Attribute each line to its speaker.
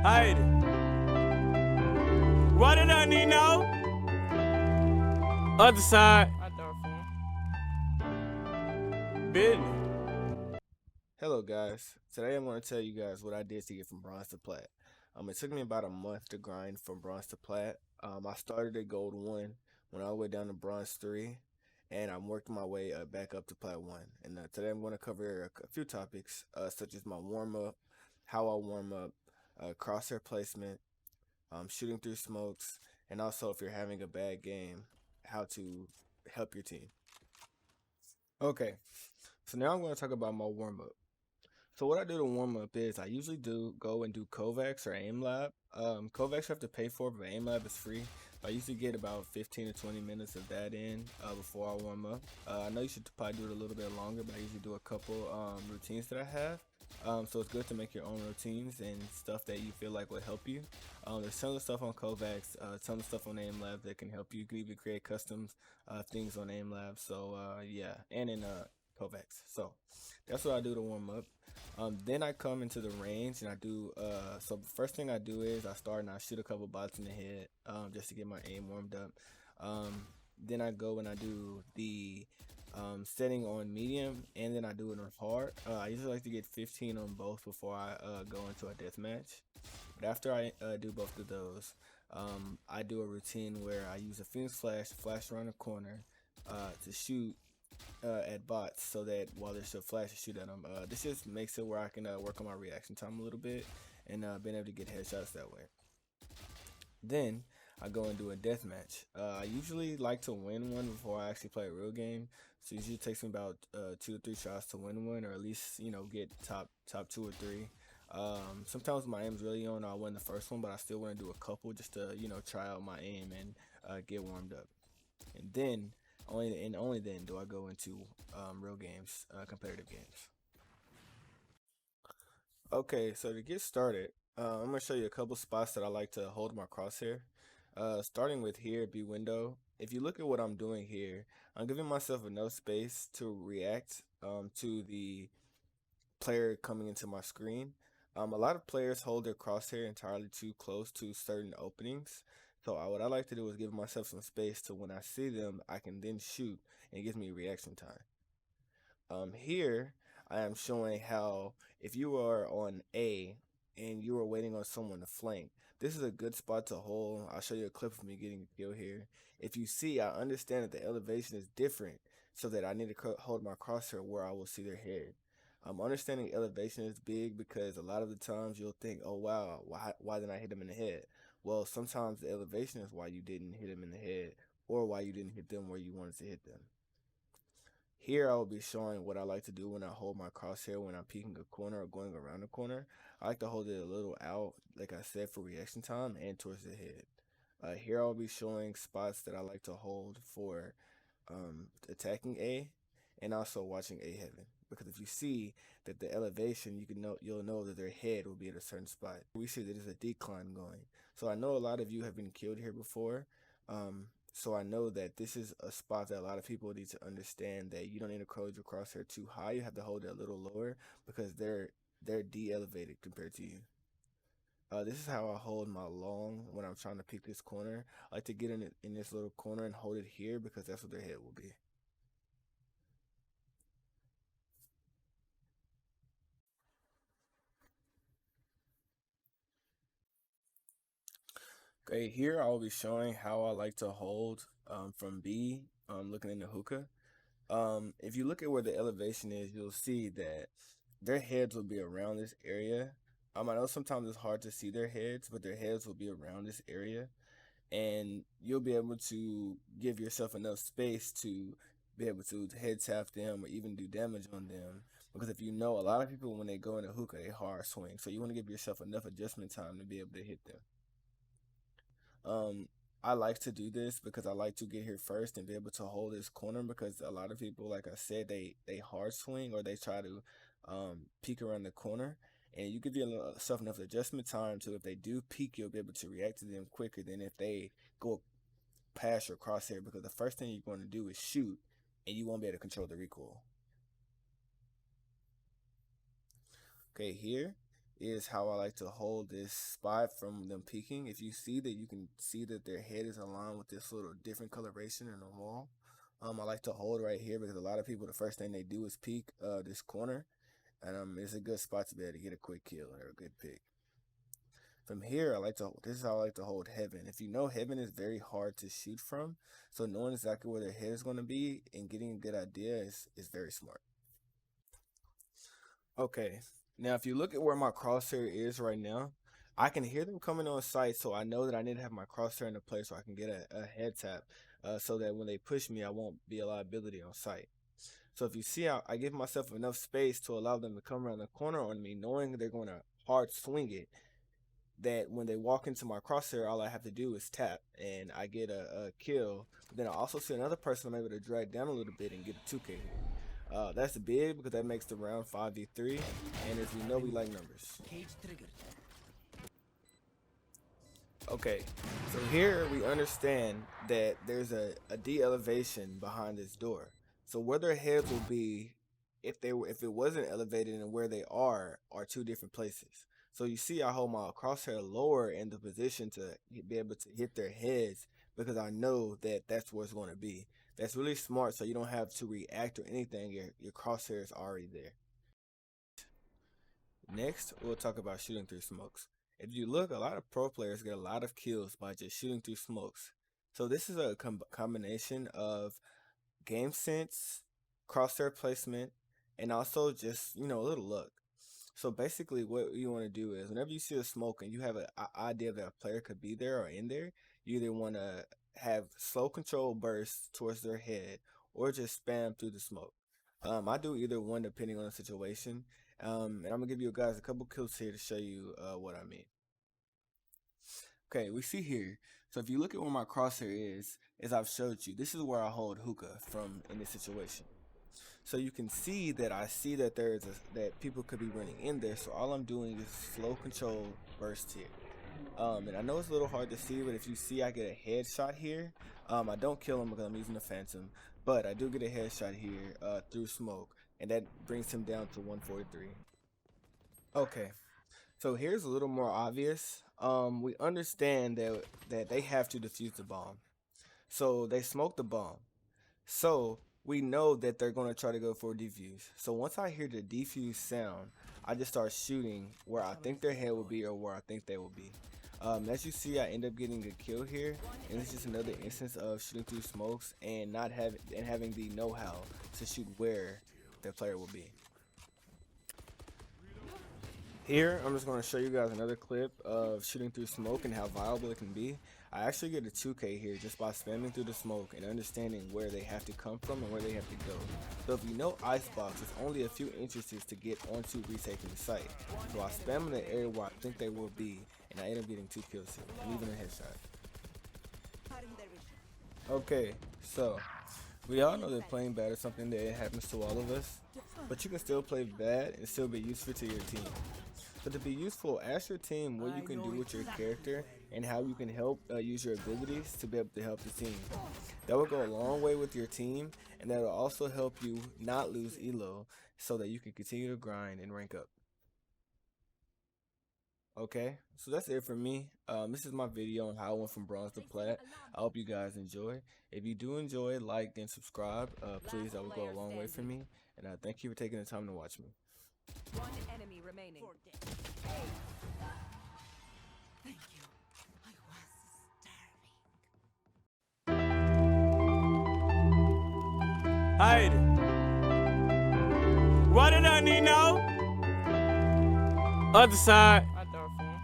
Speaker 1: Heidi, what did I need now? Other side, business.
Speaker 2: Hello guys, today I'm going to tell you guys what I did to get from bronze to plat. It took me about a month to grind from bronze to plat. I started at gold 1, went all the way down to bronze 3, and I'm working my way back up to plat 1. And today I'm going to cover a few topics such as my warm-up, how I warm up, crosshair placement, shooting through smokes, and also if you're having a bad game, how to help your team. Okay, so now I'm going to talk about my warm-up. So what I do to warm up is I usually do go and do Kovacs or Aim Lab. Kovacs you have to pay for, but Aim Lab is free. I usually get about 15 to 20 minutes of that in before I warm up. I know you should probably do it a little bit longer, but I usually do a couple routines that I have. So it's good to make your own routines and stuff that you feel like will help you. There's tons of stuff on Kovacs, tons of stuff on Aim Lab that can help you. You can even create custom things on Aim Lab. So yeah, and in Kovacs. So that's what I do to warm up. Then I come into the range and I do, so the first thing I do is I start and I shoot a couple bots in the head, just to get my aim warmed up. Then I go and I do the setting on medium, and then I do it on hard. I usually like to get 15 on both before I go into a death match. But after I do both of those, I do a routine where I use a Phoenix flash around the corner to shoot at bots, so that while there's still flash to shoot at them. This just makes it where I can work on my reaction time a little bit and being able to get headshots that way. Then I go and do a death match. I usually like to win one before I actually play a real game. So it usually takes me about 2 to 3 shots to win one, or at least get top 2 or 3. Sometimes my aim's really on, I'll win the first one, but I still want to do a couple just to try out my aim and get warmed up. And then only then do I go into real games, competitive games. Okay, so to get started, I'm gonna show you a couple spots that I like to hold my crosshair. Starting with here, B window. If you look at what I'm doing here, I'm giving myself enough space to react to the player coming into my screen. A lot of players hold their crosshair entirely too close to certain openings. So what I like to do is give myself some space to when I see them, I can then shoot, and it gives me reaction time. Here I am showing how if you are on A and you are waiting on someone to flank, this is a good spot to hold. I'll show you a clip of me getting a kill here. If you see, I understand that the elevation is different, so that I need to hold my crosshair where I will see their head. Understanding elevation is big because a lot of the times you'll think, oh wow, why didn't I hit him in the head? Well, sometimes the elevation is why you didn't hit him in the head, or why you didn't hit them where you wanted to hit them. Here I will be showing what I like to do when I hold my crosshair when I'm peeking a corner or going around a corner. I like to hold it a little out, like I said, for reaction time and towards the head. Here I'll be showing spots that I like to hold for attacking A, and also watching A heaven. Because if you see that the elevation, you'll know that their head will be at a certain spot. We see that there's a decline going. So I know a lot of you have been killed here before. So I know that this is a spot that a lot of people need to understand, that you don't need to hold your crosshair too high. You have to hold it a little lower because they're de-elevated compared to you. This is how I hold my long when I'm trying to pick this corner. I like to get in this little corner and hold it here because that's what their head will be. Okay, here I'll be showing how I like to hold from B, looking in the hookah. If you look at where the elevation is, you'll see that their heads will be around this area. I know sometimes it's hard to see their heads, but their heads will be around this area, and you'll be able to give yourself enough space to be able to head tap them or even do damage on them. Because if you know, a lot of people when they go in a hookah, they hard swing, so you want to give yourself enough adjustment time to be able to hit them. Um, I like to do this because I like to get here first and be able to hold this corner, because a lot of people, like I said, they hard swing or they try to peek around the corner, and you give yourself enough adjustment time to, if they do peek, you'll be able to react to them quicker than if they go past your crosshair, because the first thing you're going to do is shoot, and you won't be able to control the recoil. Okay, here is how I like to hold this spot from them peeking. If you see that, you can see that their head is aligned with this little different coloration in the wall. I like to hold right here because a lot of people, the first thing they do is peek this corner, and it's a good spot to be able to get a quick kill or a good pick. From here, this is how I like to hold heaven. If you know, heaven is very hard to shoot from, so knowing exactly where their head is going to be and getting a good idea is very smart. Okay, now if you look at where my crosshair is right now, I can hear them coming on sight, so I know that I need to have my crosshair in a place so I can get a head tap, so that when they push me, I won't be a liability on sight. So if you see, I give myself enough space to allow them to come around the corner on me, knowing they're going to hard swing it, that when they walk into my crosshair, all I have to do is tap and I get a kill. But then I also see another person I'm able to drag down a little bit and get a 2K. That's big because that makes the round 5v3, and as we know, we like numbers. Okay, so here we understand that there's a de-elevation behind this door. So where their heads will be if it wasn't elevated, and where they are two different places. So you see I hold my crosshair lower in the position to be able to hit their heads because I know that that's where it's going to be. That's really smart, so you don't have to react or anything. Your crosshair is already there. Next, we'll talk about shooting through smokes. If you look, a lot of pro players get a lot of kills by just shooting through smokes. So this is a combination of game sense, crosshair placement, and also just, a little luck. So basically what you want to do is whenever you see a smoke and you have an idea that a player could be there or in there, you either want to have slow control bursts towards their head or just spam through the smoke. I do either one depending on the situation. And I'm gonna give you guys a couple kills here to show you what I mean. Okay, we see here. So if you look at where my crosshair is, as I've showed you, this is where I hold hookah from in this situation. So you can see that I see that that people could be running in there. So all I'm doing is slow control burst here. And I know it's a little hard to see, but if you see I get a headshot here, I don't kill him because I'm using the Phantom, but I do get a headshot here through smoke, and that brings him down to 143. Okay, so here's a little more obvious. We understand that they have to defuse the bomb, so they smoke the bomb. So we know that they're going to try to go for a defuse. So once I hear the defuse sound, I just start shooting where I think their head will be or where I think they will be. As you see, I end up getting a kill here, and it's just another instance of shooting through smokes and having the know-how to shoot where the player will be. Here, I'm just going to show you guys another clip of shooting through smoke and how viable it can be. I actually get a 2K here just by spamming through the smoke and understanding where they have to come from and where they have to go. So if you know Icebox, it's only a few inches to get onto retaking the site. So I spam in the area where I think they will be, and I end up getting 2 kills here, and even a headshot. Okay, so we all know that playing bad is something that happens to all of us, but you can still play bad and still be useful to your team. So to be useful, ask your team what you can do with your character and how you can help use your abilities to be able to help the team. That will go a long way with your team, and that will also help you not lose elo so that you can continue to grind and rank up. Okay, so that's it for me. This is my video on how I went from bronze to plat. I hope you guys enjoy. If you do enjoy, like and subscribe. Please, that will go a long way for me. And thank you for taking the time to watch me.
Speaker 3: One enemy remaining. Thank you. I was starving.
Speaker 1: Hide. What did I need now? Other side.